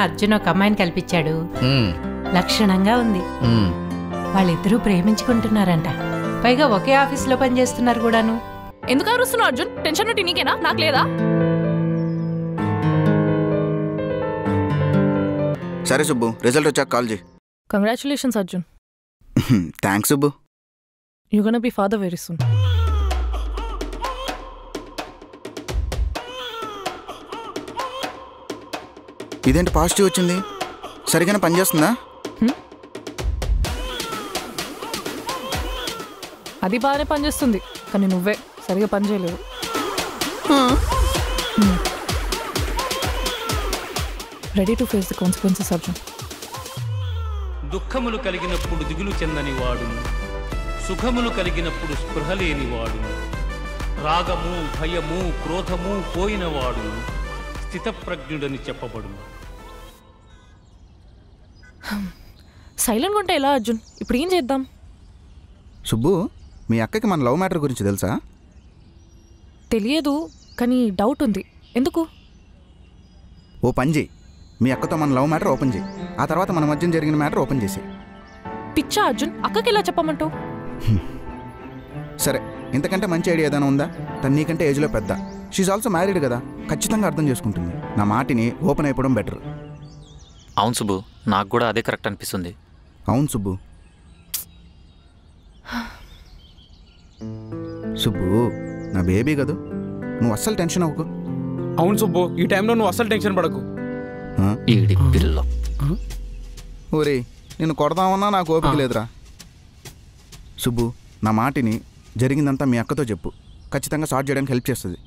అర్జున్ ఒక అమ్మాయిని కల్పించాడు. లక్షణంగా ఉంది. వాళ్ళిద్దరూ ప్రేమించుకుంటున్నారంట. పైగా ఒకే ఆఫీసులో పనిచేస్తున్నారు కూడాను. ఎందుకు అరుస్తున్నావు అర్జున్? టెన్షన్ ఉంటే నీకేనా, నాకు లేదా? సరే సుబ్బు, రిజల్ట్ వచ్చాక కాల్ చేయి. Congratulations Arjun. Thanks Subbu. You gonna B father very soon. ఇదేంటి పాజిటివ్ వచ్చింది? సరిగానే పనిచేస్తుందా? అది బాగానే పనిచేస్తుంది, కానీ నువ్వే సరిగా పనిచేయలేదు. Ready to face the consequences Arjun. దుఃఖములు కలిగినప్పుడు దిగులు చెందని వాడును, సుఖములు కలిగినప్పుడు స్పృహ లేని వాడును, రాగము భయము క్రోధము పోయిన వాడును స్థితప్రజ్ఞుడని చెప్పబడును. సైలెంట్గా ఉంటే ఎలా అర్జున్? ఇప్పుడు ఏం చేద్దాం? సుబ్బు, మీ అక్కకి మన లవ్ మ్యాటర్ గురించి తెలుసా? తెలియదు, కానీ డౌట్ ఉంది. ఎందుకు? ఓ పని చేయి, మీ అక్కతో మన లవ్ మ్యాటర్ ఓపెన్ చేయి. ఆ తర్వాత మన మధ్య జరిగిన మ్యాటర్ ఓపెన్ చేసి. పిచ్చా అర్జున్, అక్కకి ఎలా చెప్పమంటావు? సరే, ఇంతకంటే మంచి ఐడియా ఏదైనా ఉందా? తను నీకంటే ఏజ్లో పెద్ద. షీఈ్ ఆల్సో మ్యారీడ్ కదా, ఖచ్చితంగా అర్థం చేసుకుంటుంది. నా మాటిని ఓపెన్ అయిపోవడం బెటర్. అవును సుబ్బు, నాకు కూడా అదే కరెక్ట్ అనిపిస్తుంది. అవును సుబ్బు. సుబ్బు, నా బేబీ కదా, నువ్వు అస్సలు టెన్షన్ అవ్వకు. అవును సుబ్బు, ఈ టైంలో నువ్వు అస్సలు టెన్షన్ పడకు. ఓరే, నిన్ను కొడదామన్నా నాకు ఓపిక లేదురా. సుబ్బు, నా మాటిని జరిగిందంతా మీ అక్కతో చెప్పు. ఖచ్చితంగా సార్ట్ చేయడానికి హెల్ప్ చేస్తుంది.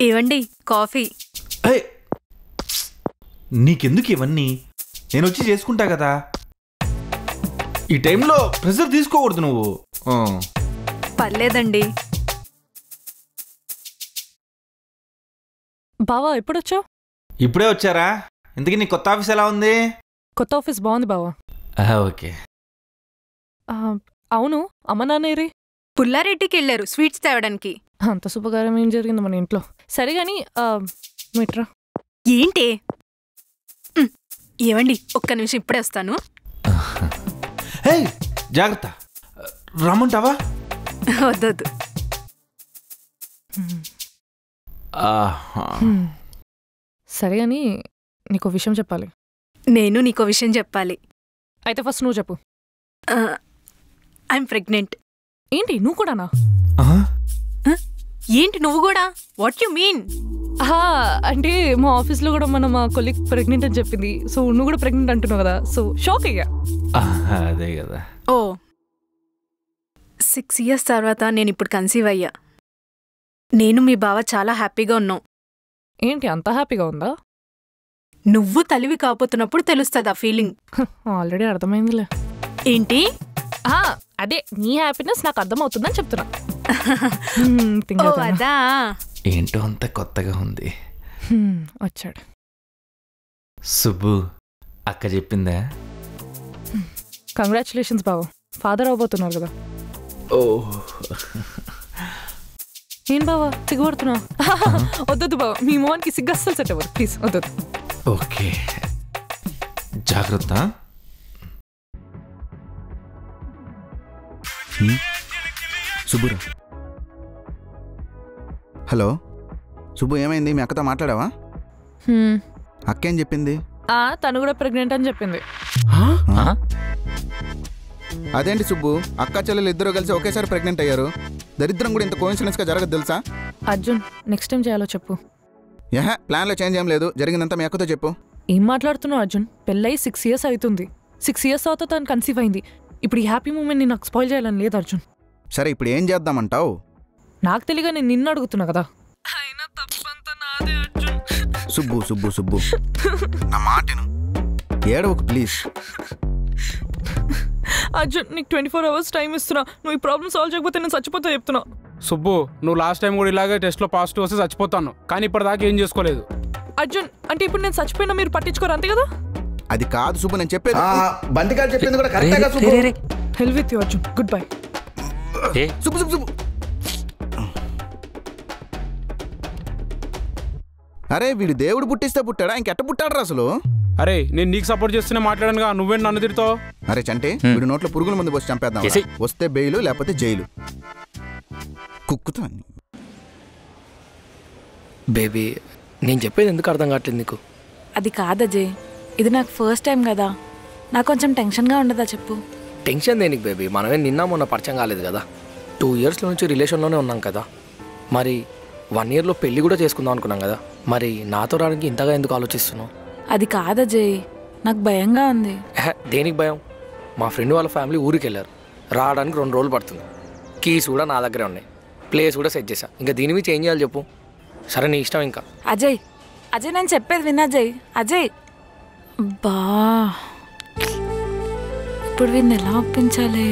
ఇవ్వండి కాఫీ. నీకెందుకు ఇవన్నీ? నేను వచ్చి చేసుకుంటా కదా. ఈ టైంలో ప్రెషర్ తీసుకోకూడదు నువ్వు. పర్లేదండి. బావా ఎప్పుడొచ్చావు? ఇప్పుడే వచ్చారా? ఇంతకీ నీ కొత్త ఆఫీస్ ఎలా ఉంది? కొత్త ఆఫీస్ బాగుంది బావా. ఓకే. అవును, అమ్మ నాన్నేరి? పుల్లారెడ్డికి వెళ్ళారు స్వీట్స్ తేవడానికి. అంత శుభకార్యం ఏం జరిగింది మన ఇంట్లో? సరే గాని మిట్రా. ఏంటి? ఏవండి, ఒక్క నిమిషం ఇప్పుడే వస్తాను. జాగ్రత్త, రమ్మంటావా? వద్దొద్దు. సరే అని నీకు విషయం చెప్పాలి. నేను నీకో విషయం చెప్పాలి. అయితే ఫస్ట్ నువ్వు చెప్పు. I'm pregnant. ఏంటి, నువ్వు కూడానా? ఏంటి నువ్వు కూడా? What you mean? అంటే మా ఆఫీస్లో కూడా మా కొలీగ్ ప్రెగ్నెంట్ అని చెప్పింది. సో నువ్వు కూడా ప్రెగ్నెంట్ అంటున్నావు కదా, సో షాక్ అయ్యా. అదే కదా. ఓ 6 years తర్వాత నేను ఇప్పుడు కన్సీవ్ అయ్యా. నేను మీ బావ చాలా హ్యాపీగా ఉన్నాం. ఏంటి అంత హ్యాపీగా ఉందా? నువ్వు తలివి కాపోతున్నప్పుడు తెలుస్తుంది ఆ ఫీలింగ్. ఆల్రెడీ అర్థమైందిలే. ఏంటి? అదే నీ హ్యాపీనెస్ నాకు అర్థమవుతుందని చెప్తున్నా. అదా? ఏంటో అంత కొత్తగా ఉంది. వచ్చాడు సుబ్బు. అక్క చెప్పిందా? కంగ్రాచులేషన్స్ బావ, ఫాదర్ అవబోతున్నారు కదా. ఓ ఏం బావా సిగ్గుపడుతున్నా? వద్దొద్దు బావ, మీ మోహన్కి సిగ్గు అస్సలు సెట్ అవ్వదు, ప్లీజ్ వద్దొద్దు. ఓకే, జాగ్రత్త. సుబ్బురా. హలో సుబ్బు, ఏమైంది? మీ అక్కతో మాట్లాడావా? అక్కేం చెప్పింది? తను కూడా ప్రెగ్నెంట్ అని చెప్పింది. అదేంటి సుబ్బు, అక్క చెల్లెలు ఇద్దరు కలిసి ఒకేసారి ప్రెగ్నెంట్ అయ్యారు. దరిద్రం కూడా ఇంత కోఇన్సిడెన్స్గా జరగదు తెలుసా? అర్జున్, నెక్స్ట్ టైం చేయాలో చెప్పు. ప్లాన్లో చేంజ్ ఏం లేదు, జరిగిందంతా మీ అక్కతో చెప్పు. ఏం మాట్లాడుతున్నావు అర్జున్? పెళ్ళై 6 years అవుతుంది. 6 years తర్వాత తను కన్సీవ్ అయింది. ఇప్పుడు ఈ హ్యాపీ మూమెంట్ని నాకు స్పాయిల్ చేయాలని లేదు అర్జున్. సరే ఇప్పుడు ఏం చేద్దామంటావు? నాకు తెలియగా నేను నిన్ను అడుగుతున్నా కదా. అయినా తప్పంతా నాదే అర్జున్. సుబ్బు సుబ్బు సుబ్బు నా మాటను ఏడవకు ప్లీజ్. అర్జున్ నీకు 24 hours టైం ఇస్తున్నా. నువ్వు ఈ ప్రాబ్లమ్ సాల్వ్ చేయకపోతే నేను చచ్చిపోతా చెప్తున్నా. సుబ్బు నువ్వు లాస్ట్ టైం కూడా ఇలాగే టెస్ట్లో పాజిటివ్ వస్తే చచ్చిపోతాను, కానీ ఇప్పటిదాకా ఏం చేసుకోలేదు. అర్జున్ అంటే ఇప్పుడు నేను చచ్చిపోయినా మీరు పట్టించుకోరు అంతే కదా? అది కాదు సుబ్బు నేను చెప్పేది. బంతికాలు చెప్పింది కూడా కరెక్టేగా Subbu. Hell with you Arjun, good bye. Subbu Subbu Subbu. అరే వీడు దేవుడు పుట్టిస్తే పుట్టాడా, ఇంకెట్ట పుట్టాడు అసలు? అరే నేను నీకు సపోర్ట్ చేస్తూనే మాట్లాడానుగా, నువ్వేంటి నన్ను తిడతావు? అరే చంటే వీడు నోట్లో పురుగుల మందు పోసి చంపేద్దాం. వస్తే బెయిలు లేకపోతే జైలు. కుక్కుతా. బేబీ నేను చెప్పేది ఎందుకు అర్థం కావట్లేదు నీకు? అది కాదు అజయ్, ఇది నాకు ఫస్ట్ టైం కదా, నాకు కొంచెం టెన్షన్గా ఉండదా చెప్పు. టెన్షన్ దేనికి బేబీ, మనమే నిన్న మొన్న పరిచయం కాలేదు కదా. 2 years నుంచి రిలేషన్లోనే ఉన్నాం కదా. మరి 1 yearలో పెళ్ళి కూడా చేసుకుందాం అనుకున్నాం కదా. మరి నాతో రావడానికి ఇంతగా ఎందుకు ఆలోచిస్తున్నావు? అది కాదు అజయ్, నాకు భయంగా ఉంది. దేనికి భయం? మా ఫ్రెండ్ వాళ్ళ ఫ్యామిలీ ఊరికి వెళ్ళారు, రావడానికి 2 రోజులు పడుతుంది. కీస్ కూడా నా దగ్గరే ఉన్నాయి, ప్లేస్ కూడా సెట్ చేశా. ఇంకా దీని మీద చేంజ్ చేయాలి చెప్పు. సరే నీ ఇష్టం. ఇంకా అజయ్ అజయ్ నేను చెప్పేది విన్నా అజయ్. అజయ్ బా ఇప్పుడు వీడిని ఎలా ఒప్పించాలి?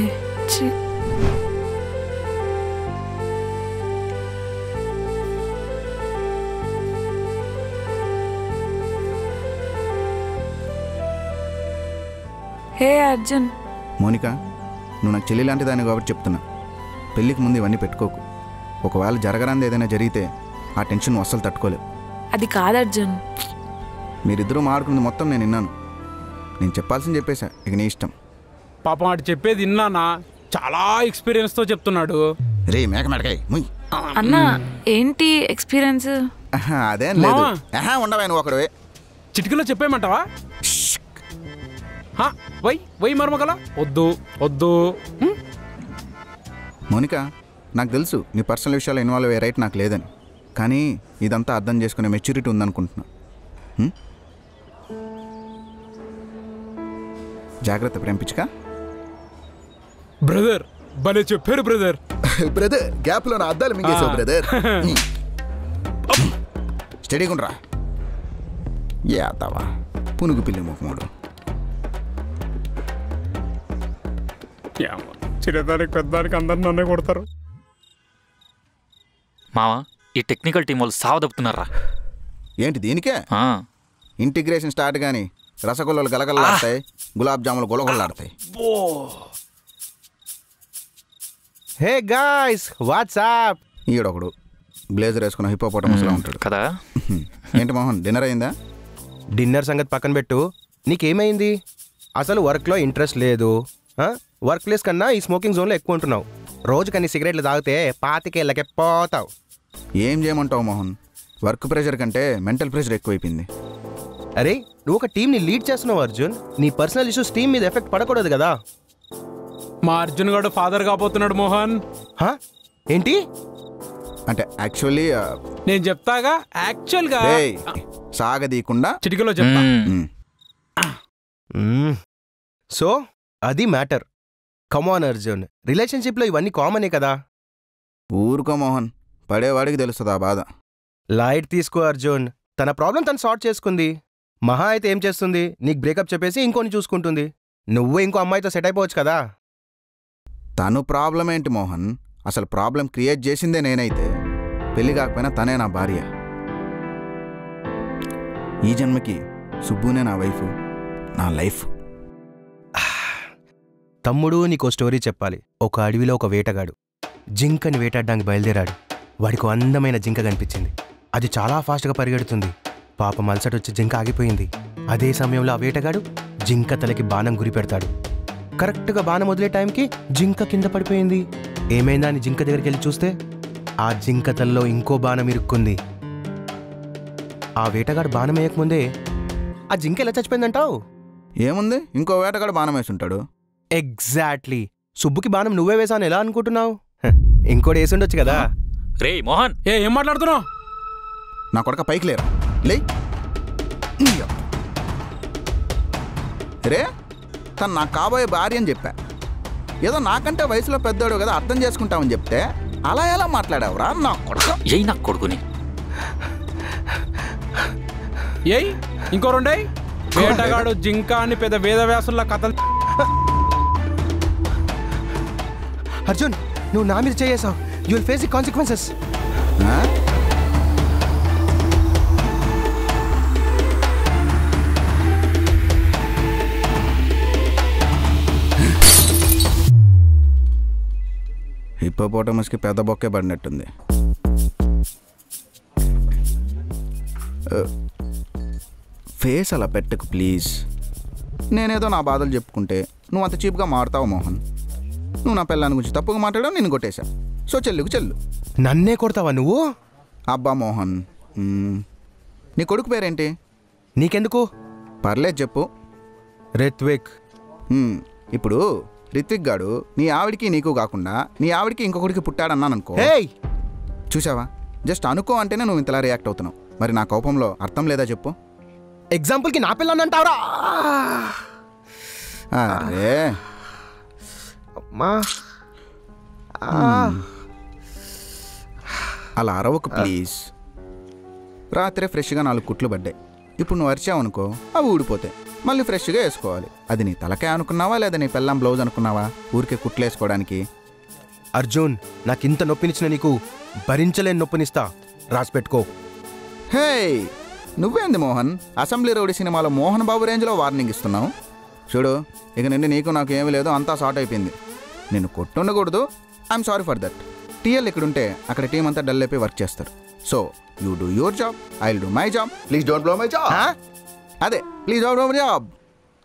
హే అర్జున్. మోనిక నువ్వు నాకు చెల్లి లాంటి దాన్ని కాబట్టి చెప్తున్నా, పెళ్ళికి ముందు ఇవన్నీ పెట్టుకోకు. ఒకవేళ జరగరాంది ఏదైనా జరిగితే ఆ టెన్షన్ అస్సలు తట్టుకోలేవు. అది కాదు అర్జున్. మీరిద్దరూ మాడుకున్నది మొత్తం నేను విన్నాను. నేను చెప్పాల్సింది చెప్పేశా, ఇక నీ ఇష్టం. పాపం వాడు చెప్పేది విన్నానా, చాలా ఎక్స్పీరియన్స్తో చెప్తున్నాడు. రే మేకమెడకాయ అన్న ఏంటి ఎక్స్పీరియన్స్? అదేం లేదు, ఉండవా నువ్వు ఒకడే. చిటికలో చెప్పేయమంటావా? వై మర్మగల వద్దు వద్దు. మోనిక నాకు తెలుసు నీ పర్సనల్ విషయాల్లో ఇన్వాల్వ్ అయ్యే రైట్ నాకు లేదని, కానీ ఇదంతా అర్థం చేసుకునే మెచ్యూరిటీ ఉందనుకుంటున్నా. జాగ్రత్త ప్రేమించుక. బ్రదర్ భలే చెప్పారు బ్రదర్. బ్రదర్ గ్యాప్లో నా అద్దాలు మింగేసావు బ్రదర్. స్టడీగా ఉండరా యాతవా పునుగు పిల్లి ముఖముడు. చిన్నదానికి పెద్దదానికి అందరు నన్నే కొడతారు. మావా ఈ టెక్నికల్ టీం వాళ్ళు సావదప్పుతున్నారా? ఏంటి దీనికే? ఇంటిగ్రేషన్ స్టార్ట్ కానీ రసగుల్లలు గలగల్లాడతాయి, గులాబ్ జాములు గొలగొల్లాడతాయి. Hey guys what's up. ఈడొకడు బ్లేజర్ వేసుకున్న హిప్పోపోటమస్లా ఉంటాడు కదా. ఏంటి మోహన్ డిన్నర్ అయిందా? డిన్నర్ సంగతి పక్కన పెట్టు, నీకేమైంది? అసలు వర్క్లో ఇంట్రెస్ట్ లేదు, వర్క్ ప్లేస్ కన్నా ఈ స్మోకింగ్ జోన్లో ఎక్కువ ఉంటున్నావు. రోజుకన్ని సిగరెట్లు తాగితే 25 ఏళ్ళకే పోతావు. ఏం చేయమంటావు మోహన్, వర్క్ ప్రెషర్ కంటే మెంటల్ ప్రెషర్ ఎక్కువైపోయింది. అరే నువ్వు ఒక టీంని లీడ్ చేస్తున్నావు అర్జున్, నీ పర్సనల్ ఇష్యూస్ టీం మీద ఎఫెక్ట్ పడకూడదు కదా. మా అర్జున్ గారు ఫాదర్ కాబోతున్నాడు మోహన్. ఏంటి అంటే యాక్చువల్లీ నేను చెప్తాగా, యాక్చువల్గా సాగదీయకుండా చిటికలో చెప్తా. సో అది మ్యాటర్. కమాన్ అర్జున్, రిలేషన్షిప్లో ఇవన్నీ కామనే కదా. ఊరుకో మోహన్, పడేవాడికి తెలుస్తుంది ఆ బాధ. లైట్ తీసుకో అర్జున్, తన ప్రాబ్లం తను సార్ట్ చేసుకుంది. మహా అయితే ఏం చేస్తుంది, నీకు బ్రేకప్ చెప్పేసి ఇంకోని చూసుకుంటుంది. నువ్వే ఇంకో అమ్మాయితో సెట్ అయిపోవచ్చు కదా. తను ప్రాబ్లం ఏంటి మోహన్, అసలు ప్రాబ్లం క్రియేట్ చేసిందే నేనైతే. పెళ్లి కాకపోయినా తనే నా భార్య. ఈ జన్మకి సుబ్బునే నా వైఫ్, నా లైఫ్. తమ్ముడు నీకో స్టోరీ చెప్పాలి. ఒక అడవిలో ఒక వేటగాడు జింకని వేటాడడానికి బయలుదేరాడు. వాడికి అందమైన జింక కనిపించింది. అది చాలా ఫాస్ట్గా పరిగెడుతుంది. పాపం అలసట వచ్చి జింక ఆగిపోయింది. అదే సమయంలో ఆ వేటగాడు జింక తలకి బాణం గురి పెడతాడు. కరెక్ట్గా బాణం వదిలే టైంకి జింక కింద పడిపోయింది. ఏమైందా అని జింక దగ్గరికి వెళ్ళి చూస్తే ఆ జింక తలలో ఇంకో బాణం ఇరుక్కుంది. ఆ వేటగాడు బాణం వేయకముందే ఆ జింక ఎలా చచ్చిపోయిందంటావు? ఏముంది, ఇంకో వేటగాడు బాణం వేసుంటాడు. ఎగ్జాక్ట్లీ. సుబ్బుకి బాణం నువ్వే వేసాను ఎలా అనుకుంటున్నావు? ఇంకోటి వేసుండొచ్చు కదా. రే మోహన్, ఏం మాట్లాడుతున్నావు? నా కొడుక పైకి లేరా, లే రే తను నాకు కాబోయే భార్య అని చెప్పా. ఏదో నాకంటే వయసులో పెద్దోడు కదా అర్థం చేసుకుంటామని చెప్తే అలా ఎలా మాట్లాడావురా నా కొడుకు? ఏయ్ నా కొడుకుని ఏయ్ ఇంకో రెండే వేటగాడు జింక అని పెద్ద వేదవ్యాసుల కథలు. అర్జున్, నువ్వు నా మీద చేసావు. You will face the consequences. హిప్పోపోటమస్కి పెద్ద బొక్కే పడినట్టుంది. ఫేస్ అలా పెట్టకు ప్లీజ్. నేనేదో నా బాధలు చెప్పుకుంటే నువ్వు అంత చీప్గా మారుతావు మోహన్. నువ్వు నా పిల్లని గురించి తప్పుగా మాట్లాడావు, నేను కొట్టేశా. సో చెల్లుకు చెల్లు. నన్నే కొడతావా నువ్వు? అబ్బా మోహన్, నీ కొడుకు పేరేంటి? నీకెందుకు? పర్లేదు చెప్పు. రిత్విక్. ఇప్పుడు రిత్విక్ గాడు నీ ఆవిడికి నీకు కాకుండా నీ ఆవిడికి ఇంకొకడికి పుట్టాడన్నాను అనుకో. చూసావా, జస్ట్ అనుకో అంటేనే నువ్వు ఇంతలా రియాక్ట్ అవుతున్నావు. మరి నా కోపంలో అర్థం లేదా చెప్పు? ఎగ్జాంపుల్కి నా పిల్లని అంటావురా? అరే అలా అరవకు ప్లీజ్. రాత్రే ఫ్రెష్గా 4 కుట్లు పడ్డాయి. ఇప్పుడు నువ్వు అరిచావు అనుకో, అవి ఊడిపోతాయి. మళ్ళీ ఫ్రెష్గా వేసుకోవాలి. అది నీ తలకే అనుకున్నావా లేదా నీ పెళ్ళాం బ్లౌజ్ అనుకున్నావా ఊరికే కుట్లు వేసుకోవడానికి? అర్జున్, నాకింత నొప్పినిచ్చిన నీకు భరించలేని నొప్పినిస్తా, రాసి పెట్టుకో. హే, నువ్వేంది మోహన్ అసెంబ్లీ రౌడీ సినిమాలో మోహన్ బాబు రేంజ్లో వార్నింగ్ ఇస్తున్నావు? చూడు, ఇక నుండి నీకు నాకు ఏమీ లేదు, అంతా సార్ట్ అయిపోయింది. నేను కొట్టుండకూడదు, I'm sorry for that. TL ఇక్కడుంటే అక్కడ టీం అంతా డల్ అయిపోయి వర్క్ చేస్తారు. So you do your job, I will do my job. Please don't blow my job. అదే, please don't blow my job.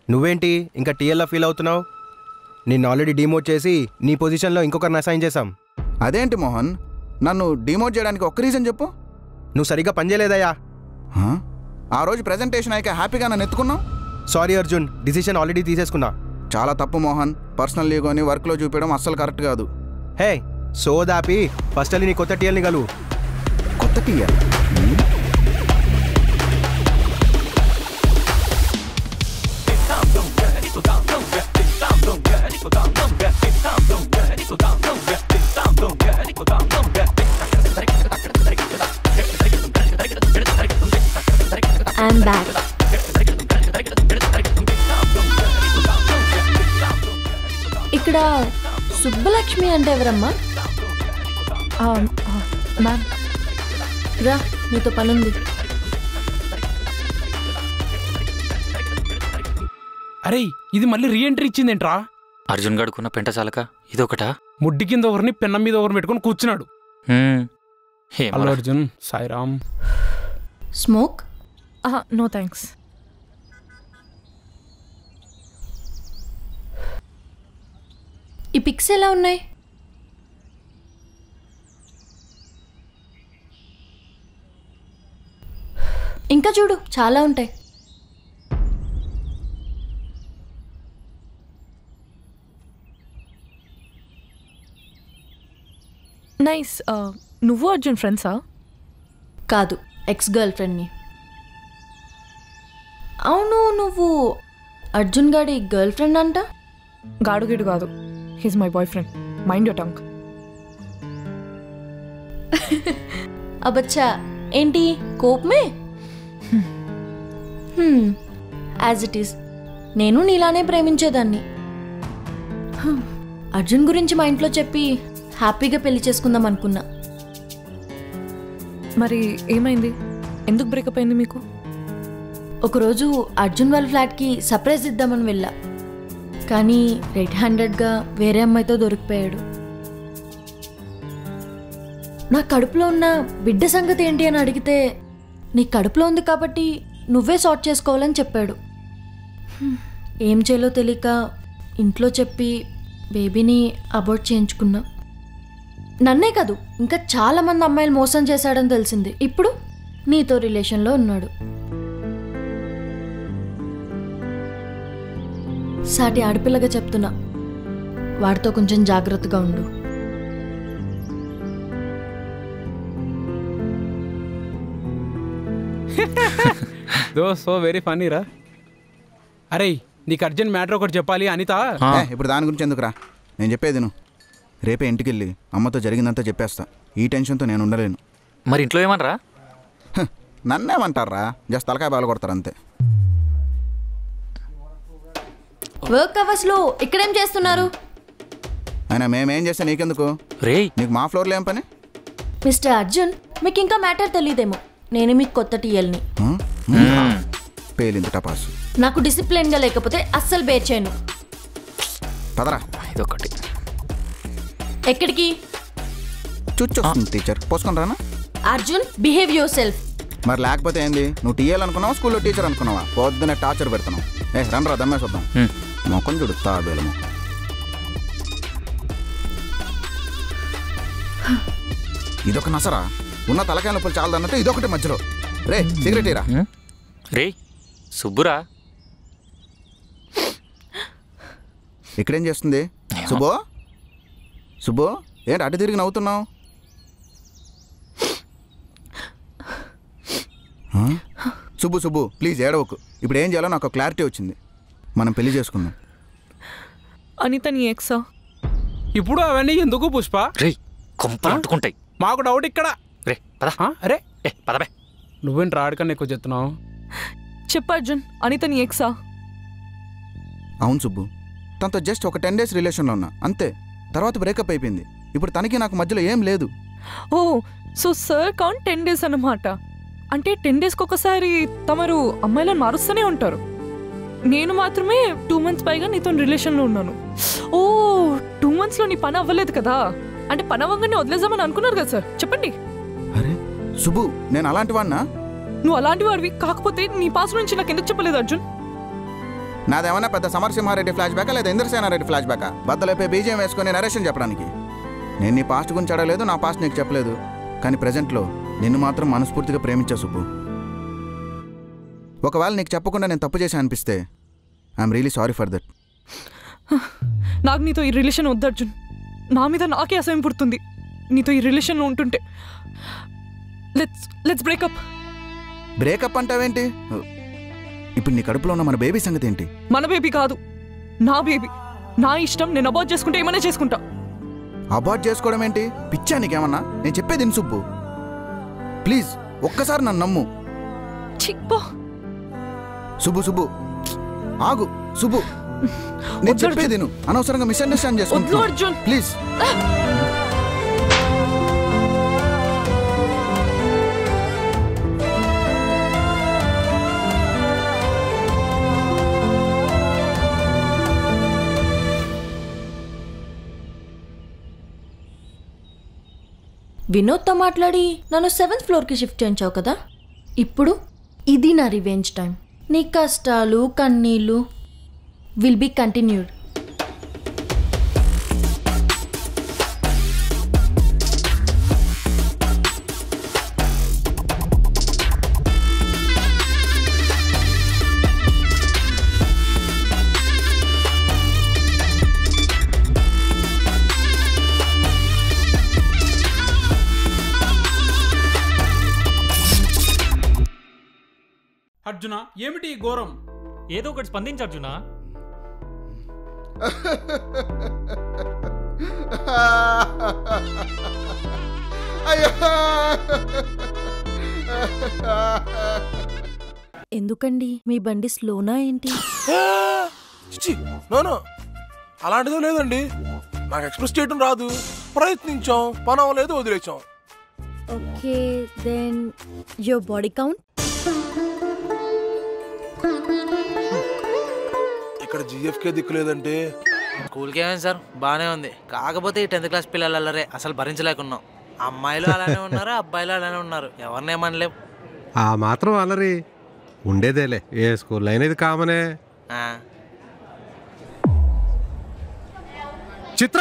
నువ్వేంటి ఇంకా టీఎల్లా ఫీల్ అవుతున్నావు? నిన్ను ఆల్రెడీ డిమోట్ చేసి నీ పొజిషన్లో ఇంకొకరిని అసైన్ చేశాం. అదేంటి మోహన్, నన్ను డిమోట్ చేయడానికి ఒక్క రీజన్ చెప్పు. నువ్వు సరిగ్గా పనిచేయలేదయ్యా. ఆ రోజు ప్రెజెంటేషన్ అయ్యాక హ్యాపీగా నన్ను ఎత్తుకున్నావు. సారీ అర్జున్, డిసిషన్ ఆల్రెడీ తీసేసుకున్నా. చాలా తప్పు మోహన్. పర్సనల్ లీగోని వర్క్లో చూపించడం అస్సలు కరెక్ట్ కాదు. హే, సోదాపి ఫస్ట్ వెళ్ళి నీ కొత్త టీఎల్ని కలువు. కొత్త టీఎల్? I'm back. ఇక్కడ సుబ్బలక్ష్మి అంటే ఎవరమ్మా? మ్యామ్ రా, నీతో పనుంది. అరే, ఇది మళ్ళీ రీఎంట్రీ ఇచ్చిందేంట్రా? అర్జున్ గడుకున్న పెంట చాలక ఇదొకటా? ముడ్డి కింద ఒకరిని పెన్నం మీద ఒకరిని పెట్టుకొని కూర్చున్నాడు. Hello Arjun, Sairam. Smoke? No thanks. ఈ పిక్స్ ఎలా ఉన్నాయి? ఇంకా చూడు, చాలా ఉంటాయి. నైస్. నువ్వు అర్జున్ ఫ్రెండ్సా? కాదు, ఎక్స్ గర్ల్ ఫ్రెండ్ని. అవును, నువ్వు అర్జున్ గాడి గర్ల్ ఫ్రెండ్ అంట? గాడుగిడు కాదు, he's my boy friend. Mind your tongue. అబచ్చా, ఏంటి కోపమే? యాజ్ ఇట్ ఈస్, నేను నీలానే ప్రేమించేదాన్ని. అర్జున్ గురించి మా ఇంట్లో చెప్పి హ్యాపీగా పెళ్లి చేసుకుందాం అనుకున్నా. మరి ఏమైంది? ఎందుకు బ్రేకప్ అయింది మీకు? ఒకరోజు అర్జున్ వాళ్ళ ఫ్లాట్కి సర్ప్రైజ్ ఇద్దామని వెళ్ళా, కానీ రెడ్ హ్యాండెడ్గా వేరే అమ్మాయితో దొరికిపోయాడు. నా కడుపులో ఉన్న బిడ్డ సంగతి ఏంటి అని అడిగితే, నీ కడుపులో ఉంది కాబట్టి నువ్వే సార్ట్ చేసుకోవాలని చెప్పాడు. ఏం చేయాలో తెలియక ఇంట్లో చెప్పి బేబీని అబార్ట్ చేయించుకున్నా. నన్నే కాదు, ఇంకా చాలామంది అమ్మాయిలు మోసం చేశాడని తెలిసింది. ఇప్పుడు నీతో రిలేషన్లో ఉన్నాడు. సాటి ఆడపిల్లగా చెప్తున్నా, వాడితో కొంచెం జాగ్రత్తగా ఉండు. దో సో వెరీ ఫనీ రా. అరే, నీకు అర్జెంట్ మ్యాటర్ ఒకటి చెప్పాలి అనిత. ఇప్పుడు దాని గురించి ఎందుకురా, నేను చెప్పేది నువ్వు రేపే ఇంటికి వెళ్ళి అమ్మతో జరిగిందంతా చెప్పేస్తా. ఈ టెన్షన్తో నేను ఉండలేను. మరి ఇంట్లో ఏమనరా? నన్నేమంటారా, జస్ట్ తలకాయ బాగా కొడతారు అంతే. వర్క్ అవర్స్లో ఇక్కడేం చేస్తున్నారు? అయినా మేమేం చేస్తే నీకెందుకు? నీకు మా ఫ్లోర్లో ఏం పని? మిస్టర్ అర్జున్, మీకు ఇంకా మ్యాటర్ తెలియదేమో, నేను మీకు కొత్త టీఎల్ని. పేలింది టపాసు. నాకు డిసిప్లిన్గా లేకపోతే అస్సలు బేర్ చేయను. పదరా. ఇదొకటి. ఎక్కడికి? చూచొస్తుంది టీచర్, పోసుకొని రానా? Arjun, behave your self. మరి లేకపోతే ఏంది? నువ్వు టీఎల్ అనుకున్నావా, స్కూల్లో టీచర్ అనుకున్నావా? పొద్దున్నే టార్చర్ పెడుతున్నావు. రండి రా, దమ్మే చూద్దాం. మొక్కం చూడు, తాబేలము. ఇదొక నసరా, ఉన్న తలకాయ నొప్పులు చాలదన్నట్టు ఇదొకటి మధ్యలో. రే సిగరెట్ రా. రే సుబ్బురా. ఇక్కడేం చేస్తుంది సుబ్బో? సుబ్బో ఏంటి అటు తిరిగి నవ్వుతున్నావు? సుబ్బు సుబ్బు ప్లీజ్ ఏడవకు. ఇప్పుడు ఏం చేయాలో నాకు క్లారిటీ వచ్చింది. మనం పెళ్లి చేసుకుందాం. అనిత నీ ఎక్సా? ఇప్పుడు అవన్నీ ఎందుకు పుష్ప? రే కొంపలు అంటుకుంటాయి. మాకు డౌట్ ఇక్కడ. రే పద. అరే పదబే. నువ్వేంటి రాడికన్నా ఎక్కువ చెప్తున్నావు? చెప్పు అర్జున్, అనిత నీ ఎక్సా? అవును సుబ్బు, తనతో జస్ట్ ఒక 10 days రిలేషన్లో ఉన్నా అంతే. తర్వాత బ్రేకప్ అయిపోయింది. ఇప్పుడు తనకి నాకు మధ్యలో ఏం లేదు. ఓ సో సార్ కౌంట్ 10 days అన్నమాట. అంటే 10 daysకి ఒకసారి తమరు అమ్మాయిలను మారుస్తూనే ఉంటారు. నేను మాత్రమే 2 months పైగా నీతో రిలేషన్లో ఉన్నాను. ఓ 2 monthsలో నీ పని అవ్వలేదు కదా? అంటే పని అవ్వగానే వదిలేద్దామని అనుకున్నారు కదా సార్? చెప్పండి. అరే సుబ్బు, నేను అలాంటి వాడినా? నువ్వు అలాంటి వాడివి కాకపోతే నీ పాస్ నుంచి నాకు ఎందుకు చెప్పలేదు అర్జున్? నాదేమన్నా పెద్ద సమరసింహారెడ్డి ఫ్లాష్ బ్యాకా లేదా ఇంద్రసేనారెడ్డి ఫ్లాష్ బ్యాకా? బద్దలైపోయి బీజేం వేసుకొని నరేషన్ చెప్పడానికి? నేను నీ పాస్ట్ గురించి అడగలేదు, నా పాస్ట్ నీకు చెప్పలేదు. కానీ ప్రజెంట్లో నిన్ను మాత్రం మనస్ఫూర్తిగా ప్రేమించా సుబ్బు. ఒకవేళ నీకు చెప్పకుండా నేను తప్పు చేసి అనిపిస్తే I'm really sorry for that. నాకు నీతో ఈ రిలేషన్ వద్దు అర్జున్. నా మీద నాకే అసహ్యం పుడుతుంది నీతో ఈ రిలేషన్లో ఉంటుంటే. Let's breakup. బ్రేకప్ అంటావేంటి? ఇప్పుడు నీ కడుపులో ఉన్న మన బేబీ సంగతి ఏంటి? మన బేబీ కాదు, నా బేబీ. నా ఇష్టం, నేను అబార్ట్ చేసుకుంటే ఏమైనా చేసుకుంటా. అబార్ట్ చేసుకోవడం ఏంటి? పిచ్చా నీకేమన్నా? నేను చెప్పేది సుబ్బు, ప్లీజ్ ఒక్కసారి నన్ను నమ్ము. సుబ్బు సుబ్బు ఆగు. సుబ్బు నేను చెప్పేది అనవసరంగా మిస్అండర్స్టాండ్ చేసుకుంటున్నా. ప్లీజ్. వినోద్తో మాట్లాడి నన్ను 7th floorకి షిఫ్ట్ చేయించావు కదా? ఇప్పుడు ఇది నా రివెంజ్ టైం. నీ కష్టాలు కన్నీళ్ళు విల్ బీ కంటిన్యూడ్. అర్జున ఏమిటి ఈ ఘోరం? ఏదో ఒకటి స్పందించు అర్జున. ఎందుకండి మీ బండి స్లోనా ఏంటి? నో అలాంటిదో లేదండి. నాకు ఎక్స్ప్రెస్ చేయడం రాదు. ప్రయత్నించాం, పని అవ్వలేదు, వదిలేచాం. Okay then your body count? ఇక్కడ జిఎఫ్కే దిక్కులేదంటే. స్కూల్కి ఏమైంది సార్? బాగానే ఉంది. కాకపోతే ఈ 10th class పిల్లలు అల్లరే అసలు భరించలేకున్నాం. అమ్మాయిలు అలానే ఉన్నారు, అబ్బాయిలు అలానే ఉన్నారు. ఎవరిని ఏమనలేం. ఆ మాత్రం అల్లరి ఉండేదేలే, ఏ స్కూల్లో అయినా ఇది కామనే. చిత్ర